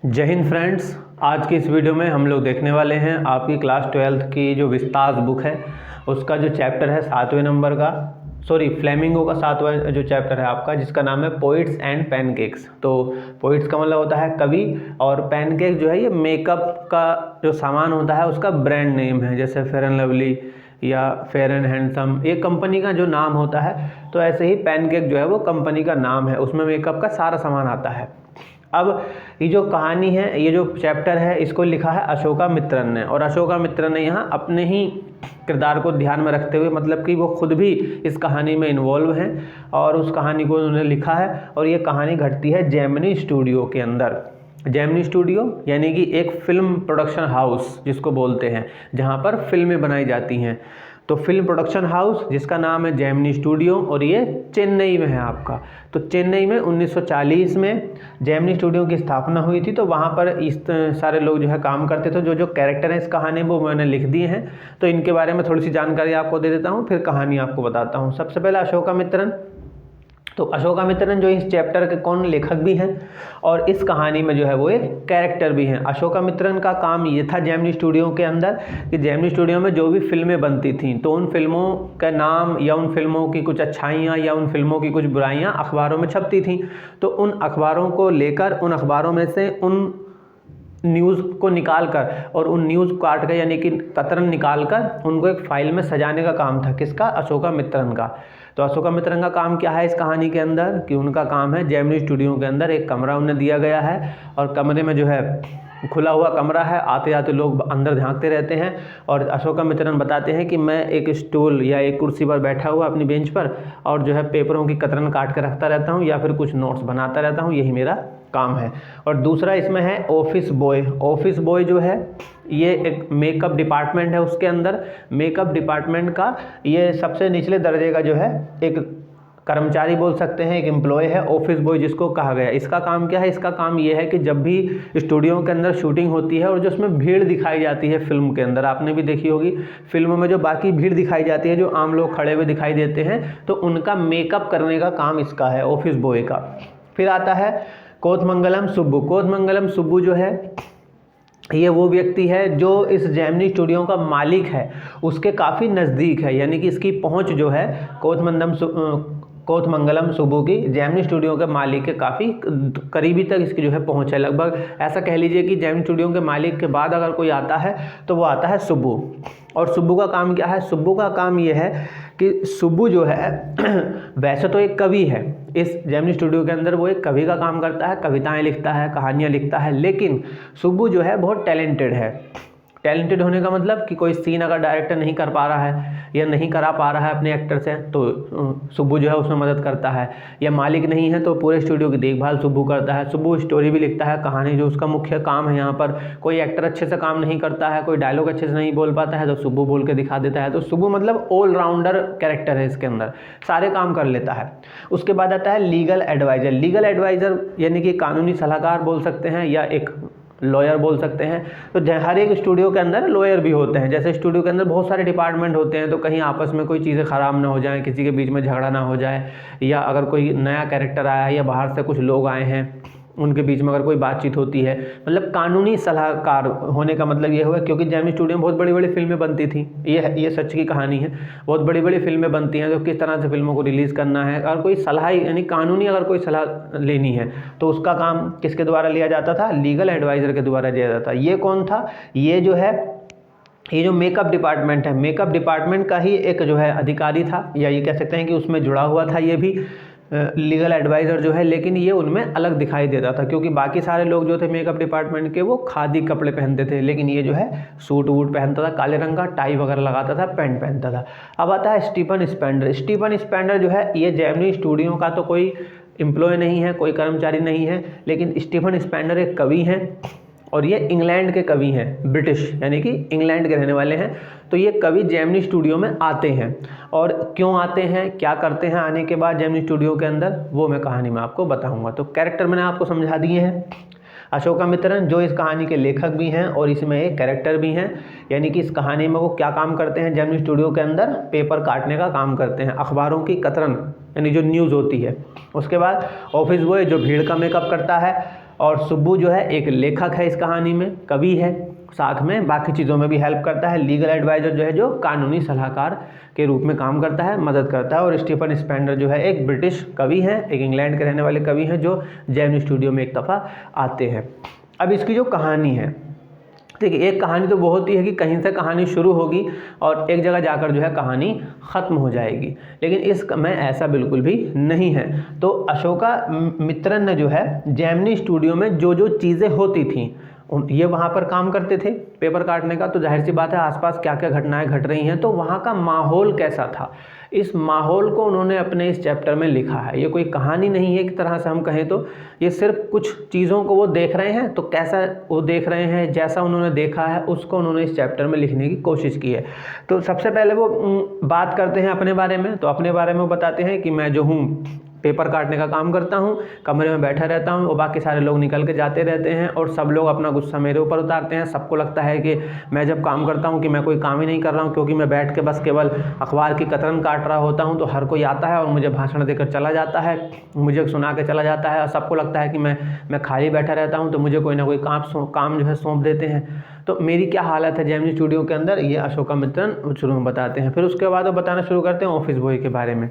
जय हिंद फ्रेंड्स। आज की इस वीडियो में हम लोग देखने वाले हैं आपकी क्लास 12th की जो विस्तास बुक है उसका जो चैप्टर है 7वें नंबर का, फ्लेमिंगो का 7वां जो चैप्टर है आपका, जिसका नाम है पोइट्स एंड पैनकेक्स। तो पोइट्स का मतलब होता है कवि, और पैनकेक जो है ये मेकअप का जो सामान होता है उसका ब्रांड नेम है, जैसे फेयर एंड लवली या फेयर एंड हैंडसम, एक कंपनी का जो नाम होता है। तो ऐसे ही पैनकेक जो है वो कंपनी का नाम है, उसमें मेकअप का सारा सामान आता है। अब ये जो कहानी है, ये जो चैप्टर है, इसको लिखा है अशोका मित्रन ने, और अशोका मित्रन ने यहाँ अपने ही किरदार को ध्यान में रखते हुए, मतलब कि वो खुद भी इस कहानी में इन्वॉल्व हैं और उस कहानी को उन्होंने लिखा है। और ये कहानी घटती है जेमिनी स्टूडियो के अंदर। जेमिनी स्टूडियो यानी कि एक फिल्म प्रोडक्शन हाउस जिसको बोलते हैं, जहाँ पर फिल्में बनाई जाती हैं। तो फिल्म प्रोडक्शन हाउस जिसका नाम है जेमिनी स्टूडियो, और ये चेन्नई में है आपका। तो चेन्नई में 1940 में जेमिनी स्टूडियो की स्थापना हुई थी। तो वहाँ पर इस सारे लोग जो है काम करते थे। जो जो कैरेक्टर हैं इस कहानी में वो मैंने लिख दिए हैं, तो इनके बारे में थोड़ी सी जानकारी आपको दे देता हूँ, फिर कहानी आपको बताता हूँ। सबसे पहले अशोका मित्रन। तो अशोका मित्रन जो इस चैप्टर के कौन लेखक भी हैं और इस कहानी में जो है वो एक कैरेक्टर भी हैं। अशोका मित्रन का काम ये था जेमिनी स्टूडियो के अंदर कि जेमिनी स्टूडियो में जो भी फिल्में बनती थीं, तो उन फिल्मों का नाम या उन फिल्मों की कुछ अच्छाइयाँ या उन फिल्मों की कुछ बुराइयाँ अखबारों में छपती थीं। तो उन अखबारों को लेकर, उन अखबारों में से उन न्यूज़ को निकाल कर और उन न्यूज़ काट कर, यानी कि कतरन निकाल कर उनको एक फाइल में सजाने का काम था किसका? अशोका मित्रन का। तो अशोका मित्रन का काम क्या है इस कहानी के अंदर कि उनका काम है, जेमिनी स्टूडियो के अंदर एक कमरा उन्हें दिया गया है, और कमरे में जो है खुला हुआ कमरा है, आते जाते लोग अंदर झांकते रहते हैं। और अशोका मित्रन बताते हैं कि मैं एक स्टूल या एक कुर्सी पर बैठा हुआ अपनी बेंच पर, और जो है पेपरों की कतरन काट कर रखता रहता हूँ या फिर कुछ नोट्स बनाता रहता हूँ, यही मेरा काम है। और दूसरा इसमें है ऑफिस बॉय। ऑफिस बॉय जो है ये एक मेकअप डिपार्टमेंट है, उसके अंदर मेकअप डिपार्टमेंट का ये सबसे निचले दर्जे का जो है एक कर्मचारी बोल सकते हैं, एक एम्प्लॉय है ऑफिस बॉय जिसको कहा गया। इसका काम क्या है? इसका काम ये है कि जब भी स्टूडियो के अंदर शूटिंग होती है और जो उसमें भीड़ दिखाई जाती है फिल्म के अंदर, आपने भी देखी होगी फिल्मों में जो बाकी भीड़ दिखाई जाती है, जो आम लोग खड़े हुए दिखाई देते हैं, तो उनका मेकअप करने का काम इसका है, ऑफिस बॉय का। फिर आता है कोतमंगलम सुब्बू। कोतमंगलम सुब्बू जो है ये वो व्यक्ति है जो इस जेमिनी स्टूडियो का मालिक है, उसके काफ़ी नज़दीक है, यानी कि इसकी पहुंच जो है कोतमंगलम सुब्बू की जेमिनी स्टूडियो के मालिक के काफ़ी करीबी तक इसकी जो है पहुंच है। लगभग ऐसा कह लीजिए कि जेमिनी स्टूडियो के मालिक के बाद अगर कोई आता है तो वो आता है सुब्बू। और सुब्बू का काम क्या है? सुब्बू का काम ये है कि सुब्बू जो है वैसे तो एक कवि है, इस जेमिनी स्टूडियो के अंदर वो एक कवि का काम करता है, कविताएं लिखता है, कहानियाँ लिखता है, लेकिन सुब्बू जो है बहुत टैलेंटेड है। टैलेंटेड होने का मतलब कि कोई सीन अगर डायरेक्टर नहीं कर पा रहा है या नहीं करा पा रहा है अपने एक्टर से, तो सुब्बू जो है उसमें मदद करता है। या मालिक नहीं है तो पूरे स्टूडियो की देखभाल सुब्बू करता है। सुब्बू स्टोरी भी लिखता है, कहानी जो उसका मुख्य काम है। यहाँ पर कोई एक्टर अच्छे से काम नहीं करता है, कोई डायलॉग अच्छे से नहीं बोल पाता है, तो सुब्बू बोल के दिखा देता है। तो सुब्बू मतलब ऑलराउंडर कैरेक्टर है, इसके अंदर सारे काम कर लेता है। उसके बाद आता है लीगल एडवाइज़र। लीगल एडवाइज़र यानी कि कानूनी सलाहकार बोल सकते हैं या एक लॉयर बोल सकते हैं। तो हर एक स्टूडियो के अंदर लॉयर भी होते हैं। जैसे स्टूडियो के अंदर बहुत सारे डिपार्टमेंट होते हैं, तो कहीं आपस में कोई चीज़ें ख़राब ना हो जाए, किसी के बीच में झगड़ा ना हो जाए, या अगर कोई नया कैरेक्टर आया है या बाहर से कुछ लोग आए हैं उनके बीच में अगर कोई बातचीत होती है, मतलब कानूनी सलाहकार होने का मतलब ये हुआ। क्योंकि जेमिनी स्टूडियो में बहुत बड़ी बड़ी फिल्में बनती थी, ये सच की कहानी है। बहुत बड़ी बड़ी फिल्में बनती हैं, तो किस तरह से फिल्मों को रिलीज़ करना है, अगर कोई सलाह यानी कानूनी अगर कोई सलाह लेनी है तो उसका काम किसके द्वारा लिया जाता था? लीगल एडवाइज़र के द्वारा लिया जाता था। ये कौन था? ये जो है ये जो मेकअप डिपार्टमेंट है, मेकअप डिपार्टमेंट का ही एक जो है अधिकारी था, या ये कह सकते हैं कि उसमें जुड़ा हुआ था ये भी लीगल एडवाइज़र जो है। लेकिन ये उनमें अलग दिखाई देता था, क्योंकि बाकी सारे लोग जो थे मेकअप डिपार्टमेंट के वो खादी कपड़े पहनते थे, लेकिन ये जो है सूट वूट पहनता था, काले रंग का टाई वगैरह लगाता था, पैंट पहनता था। अब आता है स्टीफन स्पेंडर। स्टीफन स्पेंडर जो है ये जेमिनी स्टूडियो का तो कोई एम्प्लॉय नहीं है, कोई कर्मचारी नहीं है, लेकिन स्टीफन स्पेंडर एक कवि हैं, और ये इंग्लैंड के कवि हैं, ब्रिटिश यानी कि इंग्लैंड के रहने वाले हैं। तो ये कवि जेमिनी स्टूडियो में आते हैं, और क्यों आते हैं, क्या करते हैं आने के बाद जेमिनी स्टूडियो के अंदर, वो मैं कहानी में आपको बताऊंगा। तो कैरेक्टर मैंने आपको समझा दिए हैं। अशोका मित्रन जो इस कहानी के लेखक भी हैं और इसमें एक कैरेक्टर भी हैं, यानी कि इस कहानी में वो क्या काम करते हैं? जेमिनी स्टूडियो के अंदर पेपर काटने का काम करते हैं, अखबारों की कतरन यानी जो न्यूज़ होती है। उसके बाद ऑफिस बॉय जो भीड़ का मेकअप करता है, और सुब्बू जो है एक लेखक है, इस कहानी में कवि है, साथ में बाकी चीज़ों में भी हेल्प करता है। लीगल एडवाइज़र जो है जो कानूनी सलाहकार के रूप में काम करता है, मदद करता है। और स्टीफन स्पेंडर जो है एक ब्रिटिश कवि हैं, एक इंग्लैंड के रहने वाले कवि हैं जो जेमिनी स्टूडियो में एक दफ़ा आते हैं। अब इसकी जो कहानी है, देखिए एक कहानी तो बहुत ही है कि कहीं से कहानी शुरू होगी और एक जगह जाकर जो है कहानी ख़त्म हो जाएगी, लेकिन इस में ऐसा बिल्कुल भी नहीं है। तो अशोका मित्रन ने जो है जेमिनी स्टूडियो में जो जो चीज़ें होती थीं, ये वहाँ पर काम करते थे पेपर काटने का, तो जाहिर सी बात है आसपास क्या क्या घटनाएं घट रही हैं, तो वहाँ का माहौल कैसा था, इस माहौल को उन्होंने अपने इस चैप्टर में लिखा है। ये कोई कहानी नहीं है एक तरह से हम कहें तो, ये सिर्फ कुछ चीज़ों को वो देख रहे हैं, तो कैसा वो देख रहे हैं, जैसा उन्होंने देखा है उसको उन्होंने इस चैप्टर में लिखने की कोशिश की है। तो सबसे पहले वो बात करते हैं अपने बारे में। तो अपने बारे में वो बताते हैं कि मैं जो हूँ पेपर काटने का काम करता हूँ, कमरे में बैठा रहता हूँ और बाकी सारे लोग निकल के जाते रहते हैं और सब लोग अपना गुस्सा मेरे ऊपर उतारते हैं। सबको लगता है कि मैं जब काम करता हूँ कि मैं कोई काम ही नहीं कर रहा हूँ, क्योंकि मैं बैठ के बस केवल अखबार की कतरन काट रहा होता हूँ, तो हर कोई आता है और मुझे भाषण देकर चला जाता है, मुझे सुना के चला जाता है और सबको लगता है कि मैं खाली बैठा रहता हूँ, तो मुझे कोई ना कोई काम जो है सौंप देते हैं। तो मेरी क्या हालत है जेमिनी स्टूडियो के अंदर, ये अशोका मित्रन शुरू में बताते हैं। फिर उसके बाद वो बताना शुरू करते हैं ऑफिस बॉय के बारे में।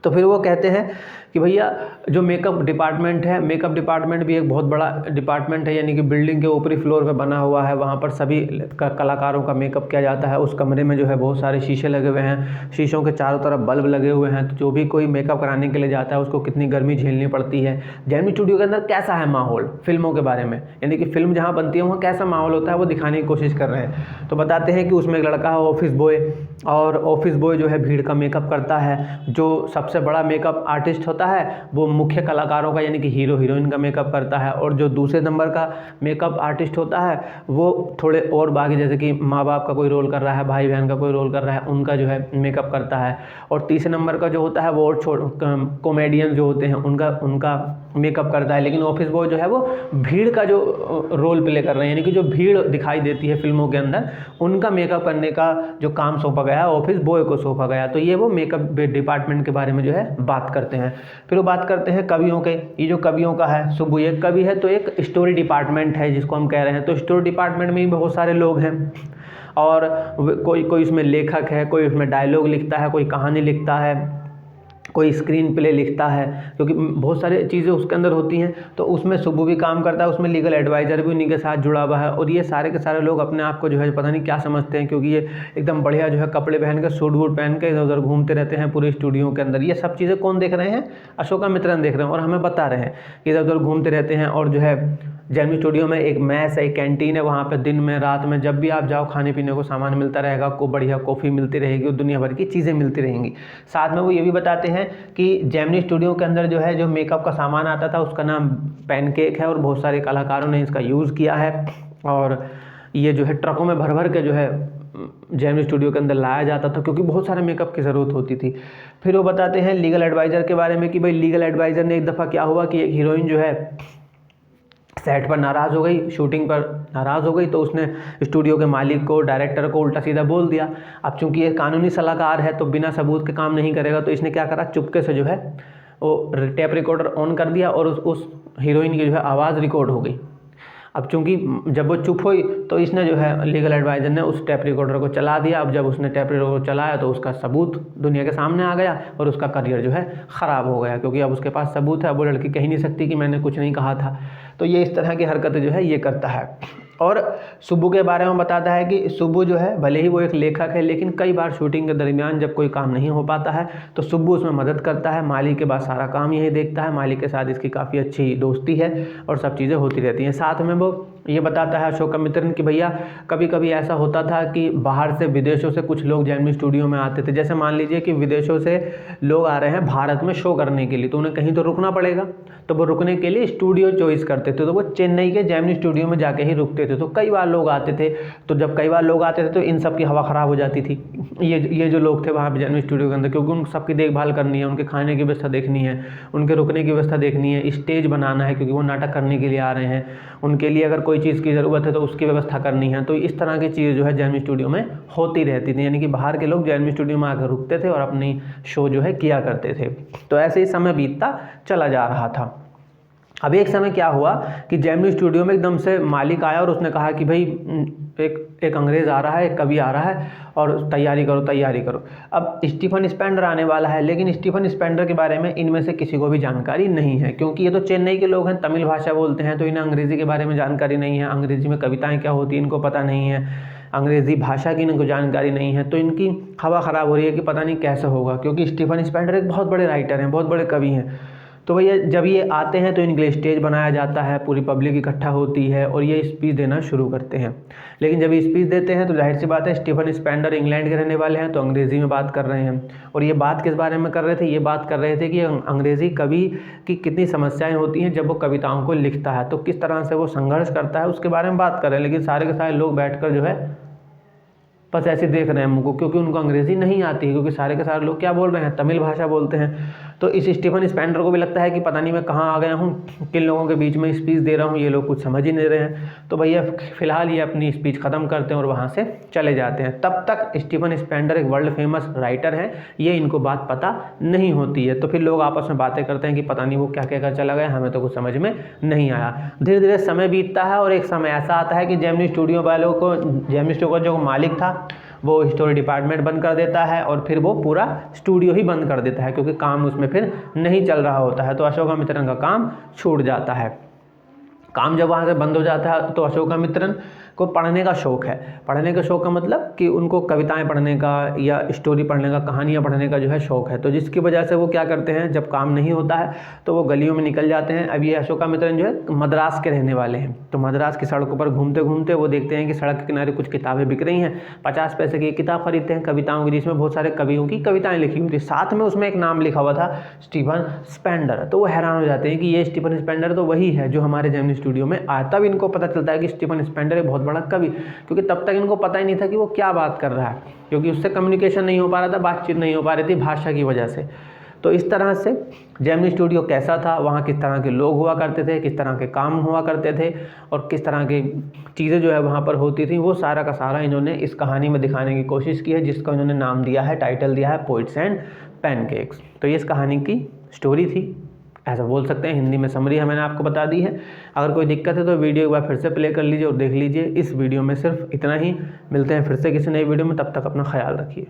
तो फिर वो कहते हैं कि भैया जो मेकअप डिपार्टमेंट है, मेकअप डिपार्टमेंट भी एक बहुत बड़ा डिपार्टमेंट है, यानी कि बिल्डिंग के ऊपरी फ्लोर पे बना हुआ है, वहाँ पर सभी कलाकारों का मेकअप किया जाता है। उस कमरे में जो है बहुत सारे शीशे लगे हुए हैं, शीशों के चारों तरफ बल्ब लगे हुए हैं, तो जो भी कोई मेकअप कराने के लिए जाता है उसको कितनी गर्मी झेलनी पड़ती है। जेमिनी स्टूडियो के अंदर कैसा है माहौल फिल्मों के बारे में, यानी कि फिल्म जहाँ बनती है वहाँ कैसा माहौल होता है वो दिखाने की कोशिश कर रहे हैं। तो बताते हैं कि उसमें एक लड़का है ऑफिस बॉय, और ऑफिस बॉय जो है भीड़ का मेकअप करता है। जो सबसे बड़ा मेकअप आर्टिस्ट होता है वो मुख्य कलाकारों का यानी कि हीरो हीरोइन का मेकअप करता है, और जो दूसरे नंबर का मेकअप आर्टिस्ट होता है वो थोड़े और बाकी जैसे कि माँ बाप का कोई रोल कर रहा है, भाई बहन का कोई रोल कर रहा है, उनका जो है मेकअप करता है। और तीसरे नंबर का जो होता है वो और कॉमेडियन जो होते हैं उनका मेकअप करता है। लेकिन ऑफिस बॉय जो है वो भीड़ का जो रोल प्ले कर रहे हैं, यानी कि जो भीड़ दिखाई देती है फिल्मों के अंदर, उनका मेकअप करने का जो काम सौंपा गया है ऑफिस बॉय को सौंपा गया। तो ये वो मेकअप डिपार्टमेंट के बारे में जो है बात करते हैं। फिर वो बात करते हैं कवियों के। ये जो कवियों का है, सुब्बू एक कवि है, तो एक स्टोरी डिपार्टमेंट है जिसको हम कह रहे हैं। तो स्टोरी डिपार्टमेंट में भी बहुत सारे लोग हैं, और कोई इसमें लेखक है, कोई उसमें डायलॉग लिखता है, कोई कहानी लिखता है, कोई स्क्रीन प्ले लिखता है, क्योंकि बहुत सारी चीज़ें उसके अंदर होती हैं। तो उसमें सुब्बू भी काम करता है, उसमें लीगल एडवाइज़र भी उन्हीं के साथ जुड़ा हुआ है। और ये सारे के सारे लोग अपने आप को जो है पता नहीं क्या समझते हैं, क्योंकि ये एकदम बढ़िया जो है कपड़े पहन के सूट वूट पहन के इधर उधर घूमते रहते हैं पूरे स्टूडियो के अंदर। ये सब चीज़ें कौन देख रहे हैं? अशोका मित्रन देख रहे हैं और हमें बता रहे हैं कि इधर उधर घूमते रहते हैं। और जो है जेमिनी स्टूडियो में एक मैस है, एक कैंटीन है, वहाँ पे दिन में रात में जब भी आप जाओ खाने पीने को सामान मिलता रहेगा, आपको बढ़िया कॉफ़ी मिलती रहेगी और दुनिया भर की चीज़ें मिलती रहेंगी। साथ में वो ये भी बताते हैं कि जेमिनी स्टूडियो के अंदर जो है जो मेकअप का सामान आता था उसका नाम पैनकेक है, और बहुत सारे कलाकारों ने इसका यूज़ किया है। और ये जो है ट्रकों में भर भर के जो है जेमिनी स्टूडियो के अंदर लाया जाता था, क्योंकि बहुत सारे मेकअप की ज़रूरत होती थी। फिर वो बताते हैं लीगल एडवाइज़र के बारे में कि भाई लीगल एडवाइज़र ने एक दफ़ा क्या हुआ कि एक हीरोइन जो है सेट पर नाराज़ हो गई, शूटिंग पर नाराज़ हो गई, तो उसने स्टूडियो के मालिक को, डायरेक्टर को उल्टा सीधा बोल दिया। अब चूंकि ये कानूनी सलाहकार है तो बिना सबूत के काम नहीं करेगा, तो इसने क्या करा, चुपके से जो है वो टेप रिकॉर्डर ऑन कर दिया और उस हीरोइन की जो है आवाज़ रिकॉर्ड हो गई। अब चूंकि जब वो चुप हुई तो इसने जो है लीगल एडवाइज़र ने उस टेप रिकॉर्डर को चला दिया। अब जब उसने टेप रिकॉर्डर चलाया तो उसका सबूत दुनिया के सामने आ गया और उसका करियर जो है ख़राब हो गया, क्योंकि अब उसके पास सबूत है। अब वो लड़की कह नहीं सकती कि मैंने कुछ नहीं कहा था। तो ये इस तरह की हरकतें जो है ये करता है। और सुब्बू के बारे में बताता है कि सुब्बू जो है भले ही वो एक लेखक है, लेकिन कई बार शूटिंग के दरमियान जब कोई काम नहीं हो पाता है तो सुब्बू उसमें मदद करता है। मालिक के बाद सारा काम यही देखता है, मालिक के साथ इसकी काफ़ी अच्छी दोस्ती है और सब चीज़ें होती रहती हैं। साथ में वो ये बताता है अशोका मित्रन कि भैया कभी कभी ऐसा होता था कि बाहर से विदेशों से कुछ लोग जेमिनी स्टूडियो में आते थे। जैसे मान लीजिए कि विदेशों से लोग आ रहे हैं भारत में शो करने के लिए, तो उन्हें कहीं तो रुकना पड़ेगा, तो वो रुकने के लिए स्टूडियो चॉइस करते थे। तो वो चेन्नई के जेमिनी स्टूडियो में जाके ही रुकते थे। तो कई बार लोग आते थे, तो जब कई बार लोग आते थे तो इन सब की हवा ख़राब हो जाती थी। ये जो लोग थे वहाँ पे जेमिनी स्टूडियो के अंदर, क्योंकि उन सबकी देखभाल करनी है, उनके खाने की व्यवस्था देखनी है, उनके रुकने की व्यवस्था देखनी है, स्टेज बनाना है, क्योंकि वो नाटक करने के लिए आ रहे हैं, उनके लिए अगर कोई चीज़ की ज़रूरत है तो उसकी व्यवस्था करनी है। तो इस तरह की चीज़ जो है जेमिनी स्टूडियो में होती रहती थी, यानी कि बाहर के लोग जेमिनी स्टूडियो में आकर रुकते थे और अपनी शो जो है किया करते थे। तो ऐसे ही समय बीतता चला जा रहा था। अब एक समय क्या हुआ कि जेमिनी स्टूडियो में एकदम से मालिक आया और उसने कहा कि भाई एक अंग्रेज़ आ रहा है, एक कवि आ रहा है और तैयारी करो तैयारी करो। अब स्टीफन स्पेंडर आने वाला है, लेकिन स्टीफन स्पेंडर के बारे में इनमें से किसी को भी जानकारी नहीं है, क्योंकि ये तो चेन्नई के लोग हैं, तमिल भाषा बोलते हैं, तो इन्हें अंग्रेज़ी के बारे में जानकारी नहीं है, अंग्रेज़ी में कविताएँ क्या होती हैं इनको पता नहीं है, अंग्रेज़ी भाषा की इनको जानकारी नहीं है। तो इनकी हवा ख़राब हो रही है कि पता नहीं कैसे होगा, क्योंकि स्टीफन स्पेंडर एक बहुत बड़े राइटर हैं, बहुत बड़े कवि हैं। तो भैया जब ये आते हैं तो इनके लिए स्टेज बनाया जाता है, पूरी पब्लिक इकट्ठा होती है और ये स्पीच देना शुरू करते हैं। लेकिन जब ये स्पीच देते हैं तो जाहिर सी बात है, स्टीफन स्पेंडर इंग्लैंड के रहने वाले हैं, तो अंग्रेज़ी में बात कर रहे हैं। और ये बात किस बारे में कर रहे थे? ये बात कर रहे थे कि अंग्रेज़ी कवि की कितनी समस्याएं होती हैं जब वो कविताओं को लिखता है, तो किस तरह से वो संघर्ष करता है उसके बारे में बात कर रहे हैं। लेकिन सारे के सारे लोग बैठ कर जो है बस ऐसे देख रहे हैं मुझको, क्योंकि उनको अंग्रेज़ी नहीं आती है, क्योंकि सारे के सारे लोग क्या बोल रहे हैं? तमिल भाषा बोलते हैं। तो इस स्टीफन स्पेंडर को भी लगता है कि पता नहीं मैं कहाँ आ गया हूँ, किन लोगों के बीच में स्पीच दे रहा हूँ, ये लोग कुछ समझ ही नहीं रहे हैं। तो भैया फ़िलहाल ये अपनी स्पीच ख़त्म करते हैं और वहाँ से चले जाते हैं। तब तक स्टीफन स्पेंडर एक वर्ल्ड फेमस राइटर है, ये इनको बात पता नहीं होती है। तो फिर लोग आपस में बातें करते हैं कि पता नहीं वो क्या कहकर चला गया, हमें तो कुछ समझ में नहीं आया। धीरे धीरे समय बीतता है और एक समय ऐसा आता है कि जेमिनी स्टूडियो वालों को, जेमिनी स्टूडियो का जो मालिक था वो स्टोरी डिपार्टमेंट बंद कर देता है और फिर वो पूरा स्टूडियो ही बंद कर देता है, क्योंकि काम उसमें फिर नहीं चल रहा होता है। तो अशोकामित्रन का काम छूट जाता है। काम जब वहाँ से बंद हो जाता है तो अशोकामित्रन को पढ़ने का शौक़ है। पढ़ने का शौक़ का मतलब कि उनको कविताएं पढ़ने का या स्टोरी पढ़ने का, कहानियाँ पढ़ने का जो है शौक़ है। तो जिसकी वजह से वो क्या करते हैं, जब काम नहीं होता है तो वो गलियों में निकल जाते हैं। अब ये अशोकामित्रन जो है मद्रास के रहने वाले हैं, तो मद्रास की सड़कों पर घूमते घूमते वो देखते हैं कि सड़क के किनारे कुछ किताबें बिक रही हैं। 50 पैसे की एक किताब खरीदते हैं कविताओं की, जिसमें बहुत सारे कवियों की कविताएँ लिखी हुई थी, साथ में उसमें एक नाम लिखा हुआ था स्टीफन स्पेंडर। तो वो हैरान हो जाते हैं कि ये स्टीफन स्पेंडर तो वही है जो हमारे जेमिनी स्टूडियो में आया। तब इनको पता चलता है कि स्टीफन स्पेंडर एक बहुत बड़ा कवि, क्योंकि तब तक इनको पता ही नहीं था कि वो क्या बात कर रहा है, क्योंकि उससे कम्युनिकेशन नहीं हो पा रहा था, बातचीत नहीं हो पा रही थी भाषा की वजह से। तो इस तरह से जेमिनी स्टूडियो कैसा था, वहाँ किस तरह के लोग हुआ करते थे, किस तरह के काम हुआ करते थे और किस तरह की चीज़ें जो है वहाँ पर होती थी, वो सारा का सारा इन्होंने इस कहानी में दिखाने की कोशिश की है, जिसका इन्होंने नाम दिया है, टाइटल दिया है पोइट्स एंड पैनकेक्स। तो ये इस कहानी की स्टोरी थी, ऐसा बोल सकते हैं। हिंदी में समरी है मैंने आपको बता दी है। अगर कोई दिक्कत है तो वीडियो एक बार फिर से प्ले कर लीजिए और देख लीजिए। इस वीडियो में सिर्फ इतना ही। मिलते हैं फिर से किसी नई वीडियो में, तब तक अपना ख्याल रखिए।